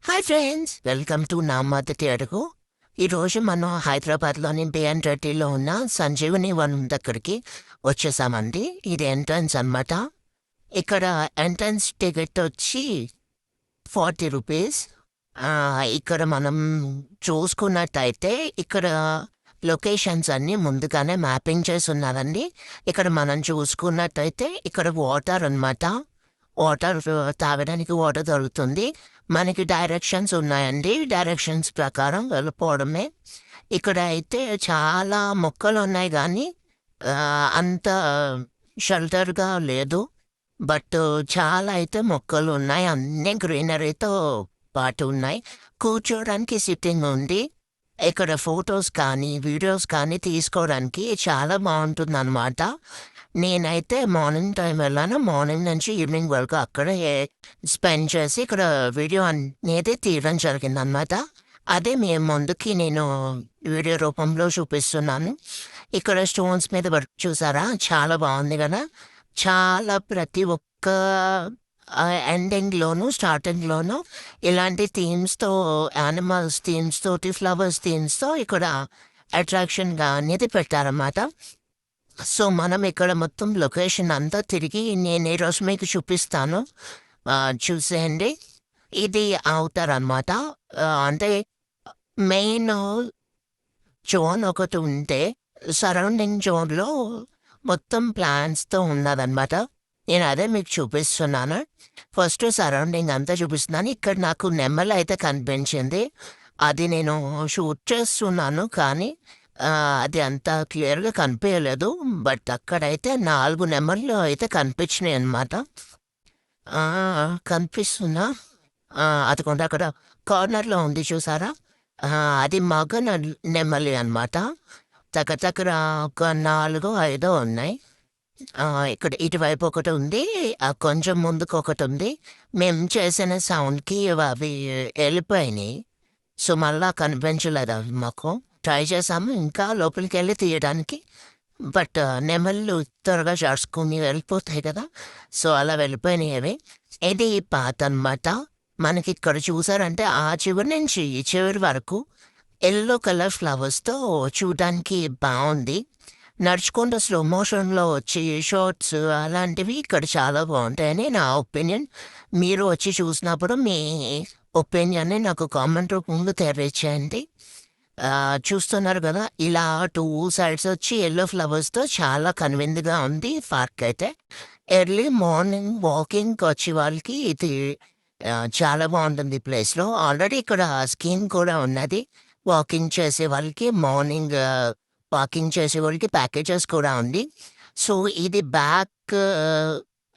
Hi friends, welcome to నా మొదటి అడుగు. ఈరోజు మనం హైదరాబాద్లోని బిఎన్30లో ఉన్న సంజీవని వనం దగ్గరికి వచ్చేసామండి. ఇది ఎంట్రన్స్ అన్నమాట. ఇక్కడ ఎంట్రన్స్ టికెట్ వచ్చి 40 రూపీస్. ఇక్కడ మనం చూసుకున్నట్టయితే ఇక్కడ లొకేషన్స్ అన్నీ ముందుగానే మ్యాపింగ్ చేసి ఉన్నారండి. ఇక్కడ మనం చూసుకున్నట్టయితే ఇక్కడ వాటర్ అన్నమాట. వాటర్ తాగడానికి వాటర్ దొరుకుతుంది. మనకి డైరెక్షన్స్ ఉన్నాయండి. డైరెక్షన్స్ ప్రకారం వెళ్ళిపోవడమే. ఇక్కడ అయితే చాలా మొక్కలు ఉన్నాయి కానీ అంత షెల్టర్గా లేదు. బట్ చాలా అయితే మొక్కలు ఉన్నాయి. అన్నీ గ్రీనరీతో పాటు ఉన్నాయి. కూర్చోడానికి సిట్టింగ్ ఉంది. ఇక్కడ ఫొటోస్ కానీ వీడియోస్ కానీ తీసుకోవడానికి చాలా బాగుంటుందన్నమాట. నేనైతే మార్నింగ్ టైం వెళ్ళాను. మార్నింగ్ నుంచి ఈవినింగ్ వరకు అక్కడే స్పెండ్ చేసి ఇక్కడ వీడియో అనేది తీయడం జరిగిందనమాట. అదే మేము ముందుకి నేను వీడియో రూపంలో చూపిస్తున్నాను. ఇక్కడ స్టోన్స్ మీద వర్క్ చూసారా, చాలా బాగుంది కదా. చాలా ప్రతి ఒక్క ఎండింగ్లోను స్టార్టింగ్లోను ఇలాంటి థీమ్స్తో, యానిమల్స్ థీమ్స్ తోటి, ఫ్లవర్స్ థీమ్స్తో ఇక్కడ అట్రాక్షన్గా అనేది పెట్టారన్నమాట. సో మనం ఇక్కడ మొత్తం లొకేషన్ అంతా తిరిగి నేను ఈరోజు మీకు చూపిస్తాను. చూసేయండి. ఇది అవుతారు అనమాట. అంటే మెయిన్ జోన్ ఒకటి ఉంటే సరౌండింగ్ జోన్లో మొత్తం ప్లాంట్స్తో ఉన్నదన్నమాట. నేను అదే మీకు చూపిస్తున్నాను. ఫస్ట్ సరౌండింగ్ అంతా చూపిస్తున్నాను. ఇక్కడ నాకు నెమలి అయితే కనిపించింది. అది నేను షూట్ చేస్తున్నాను కానీ అది అంత క్లియర్గా కనిపించలేదు. బట్ అక్కడైతే 4 నెమళ్ళు అయితే కనిపించినాయి అన్నమాట. కనిపిస్తున్నా అదిగోండి అక్కడ కార్నర్లో ఉంది చూసారా, అది మగ నెమలి అన్నమాట. దగ్గర ఒక 4-5 ఉన్నాయి. ఇక్కడ ఇటువైపు ఒకటి ఉంది, కొంచెం ముందుకు ఒకటి ఉంది. మేము చేసిన సౌండ్కి అవి వెళ్ళిపోయినాయి. సో మళ్ళా కనిపించలేదు అవి మాకు. ట్రై చేసాము ఇంకా లోపలికి వెళ్ళి తీయడానికి. బట్ నెమళ్ళు త్వరగా చార్చుకుని వెళ్ళిపోతాయి కదా, సో అలా వెళ్ళిపోయినాయి అవి. ఇది పాత అనమాట. మనకి ఇక్కడ చూసారంటే ఆ చివరి నుంచి ఈ చివరి వరకు ఎల్లో కలర్ ఫ్లవర్స్తో చూడడానికి బాగుంది. నడుచుకుంటూ స్లో మోషన్లో వచ్చి షార్ట్స్ అలాంటివి ఇక్కడ చాలా బాగుంటాయని నా ఒపీనియన్. మీరు వచ్చి చూసినప్పుడు మీ ఒపీనియన్ని నాకు కామెంట్ రూపంలో తెలియచేయండి. చూస్తున్నారు కదా, ఇలా 2 సైడ్స్ వచ్చి ఎల్లో ఫ్లవర్స్తో చాలా కన్విందుగా ఉంది పార్క్ అయితే. ఎర్లీ మార్నింగ్ వాకింగ్కి వచ్చే వాళ్ళకి ఇది చాలా బాగుంటుంది ఈ ప్లేస్లో. ఆల్రెడీ ఇక్కడ స్కీమ్ కూడా ఉన్నది. వాకింగ్ చేసే వాళ్ళకి మార్నింగ్ వాకింగ్ చేసే వాళ్ళకి ప్యాకేజెస్ కూడా ఉంది. సో ఇది బ్యాక్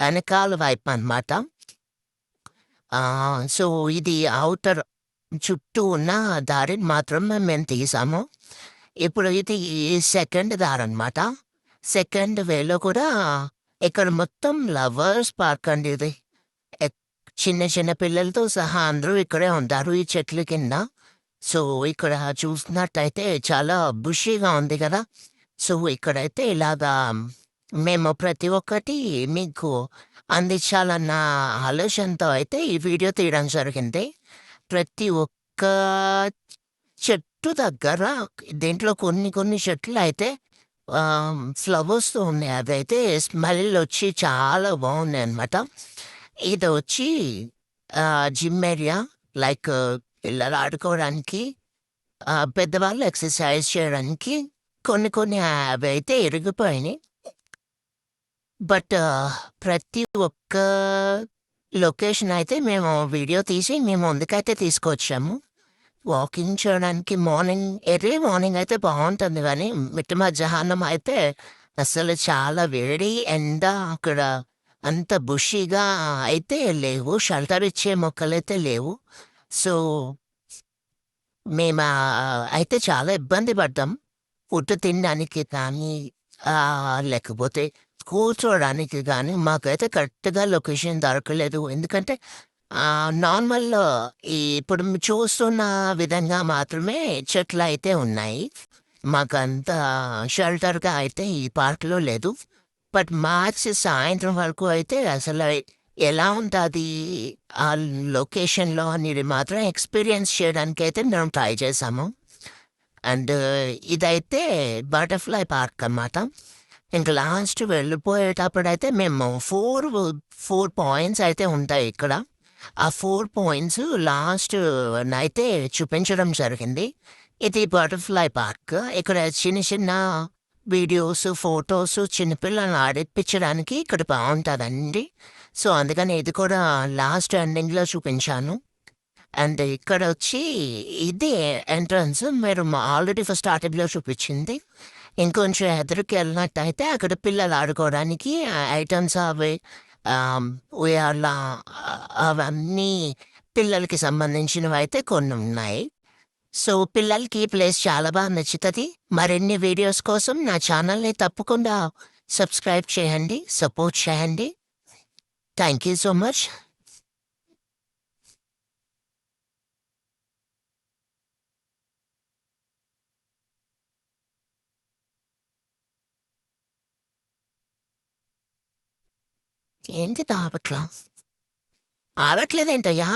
వెనకాల వైపు అన్నమాట. సో ఇది అవుటర్ చుట్టూ ఉన్న దారిని మాత్రమే మేము తీసాము. ఇప్పుడు ఇది సెకండ్ దారి అనమాట. సెకండ్ వేలో కూడా ఇక్కడ మొత్తం లవర్స్ పార్క్ అండి ఇది. చిన్న చిన్న పిల్లలతో సహా అందరూ ఇక్కడే ఉంటారు ఈ చెట్ల కింద. సో ఇక్కడ చూసినట్టయితే చాలా బుషీగా ఉంది కదా. సో ఇక్కడైతే ఇలాగా మేము ప్రతి ఒక్కటి మీకు అందించాలన్న ఆలోచనతో అయితే ఈ వీడియో తీయడం జరిగింది. ప్రతి ఒక్క చెట్టు దగ్గర దీంట్లో కొన్ని చెట్లు అయితే ఫ్లవర్స్తో ఉన్నాయి. అదైతే స్మెల్ వచ్చి చాలా బాగున్నాయి అన్నమాట. ఇది వచ్చి జిమ్ ఏరియా, లైక్ పిల్లలు ఆడుకోవడానికి, పెద్దవాళ్ళు ఎక్సర్సైజ్ చేయడానికి. కొన్ని అవి అయితే ఇరిగిపోయినాయి. బట్ ప్రతి ఒక్క లొకేషన్ అయితే మేము వీడియో తీసి మేము ముందుకైతే తీసుకొచ్చాము. వాకింగ్ చేయడానికి ఎర్లీ మార్నింగ్ అయితే బాగుంటుంది కానీ మిట్ట మధ్యాహ్నం అయితే అసలు చాలా వేడి ఎండ. అక్కడ అంత బుషీగా అయితే లేవు, షెల్టర్ ఇచ్చే మొక్కలైతే లేవు. సో మేము అయితే చాలా ఇబ్బంది పడ్డాం ఫుడ్ తినడానికి కానీ లేకపోతే కూర్చోడానికి కానీ. మాకైతే కరెక్ట్గా లొకేషన్ దొరకలేదు. ఎందుకంటే నార్మల్ ఇప్పుడు చూస్తున్న విధంగా మాత్రమే చెట్లు అయితే ఉన్నాయి. మాకంత షెల్టర్గా అయితే ఈ పార్క్లో లేదు. బట్ మార్చి సాయంత్రం వరకు అయితే అసలు ఎలా ఉంటది ఆ లొకేషన్‌లో అనేది మాత్రం ఎక్స్‌పీరియన్స్ చేయడానికైతే మేము ట్రై చేసాము. అండ్ ఇదైతే బటర్‌ఫ్లై పార్క్ అనమాట. ఇంక లాస్ట్ వెళ్ళిపోయేటప్పుడైతే మేము 4 పాయింట్స్ అయితే ఉంటాయి ఇక్కడ. ఆ 4 పాయింట్స్ లాస్ట్ నైతే చూపించడం జరిగింది. ఇది బటర్‌ఫ్లై పార్క్. ఇక్కడ చిన్న చిన్న వీడియోస్, ఫోటోస్ చిన్నపిల్లల్ని ఆడిపించడానికి ఇక్కడ బావుంటదండి. సో, అందుకని ఇది కూడా లాస్ట్ ఎండింగ్‌లో చూపించాను. అండ్ ఇక్కడొచ్చి ఇది ఎంట్రన్స్ మీరు ఆల్రెడీ స్టార్టింగ్‌లో చూపించింది. ఇంకొంచెం ఎదరికెళ్ళినట్టయితే అక్కడ పిల్లలు ఆడుకోవడానికి ఐటెమ్స్ అవి ఉయ్యాల అవన్నీ పిల్లలకి సంబంధించినవైతే కొన్నున్నాయి. సో, పిల్లలకి ఈ ప్లేస్ చాలా బాగా నచ్చుతది. మరిన్ని వీడియోస్ కోసం నా ఛానల్‌ని తప్పకుండా సబ్స్క్రైబ్ చేయండి. సపోర్ట్ చేయండి. Thank you so much. ఏంటిది ఆపట్లా? ఆగట్లేదేంటయ్యా?